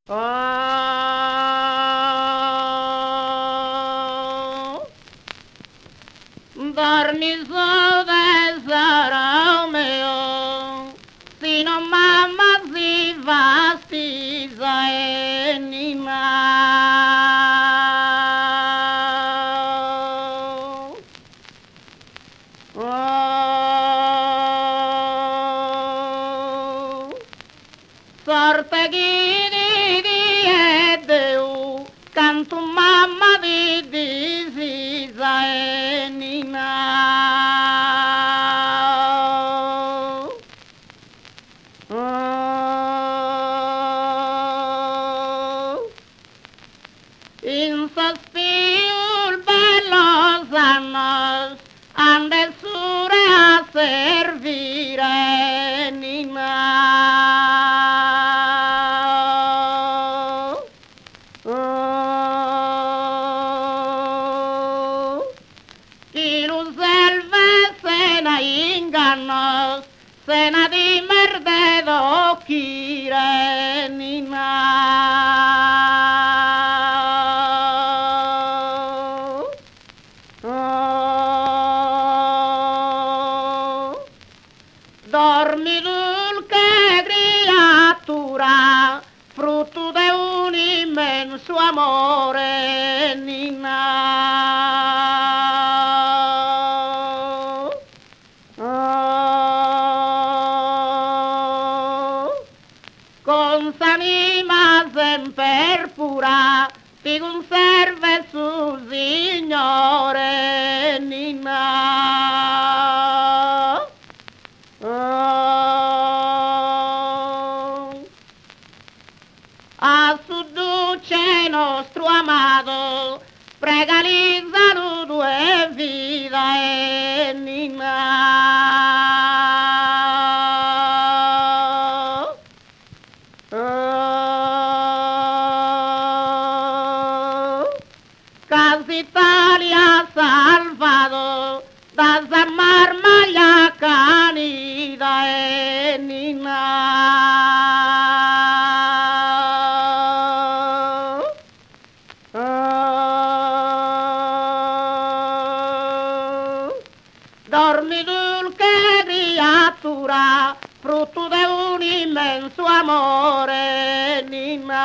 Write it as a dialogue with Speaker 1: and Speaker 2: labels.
Speaker 1: Oh, dormi su tesoro mio, sino mamma si fastizia e nina. Oh, sorte chi di Deu, canto mamma di disisa e nina. Oh, in sospiro bello sannos, ande sure a servire nina. Chi lo serve se ne ingannos, se ne di merde d'occhire nina. Oh, dormi dulce creatura, frutto di un immenso amore nina. Oh, con s'anima sempre pura, ti conserve su Signore nina. Oh, a su duce nostro amato, pregalizzato due vita e nina. Casi Italia salvado da marmaglia canida e nina. Oh, dormi dulce creatura, frutto di un immenso amore nina.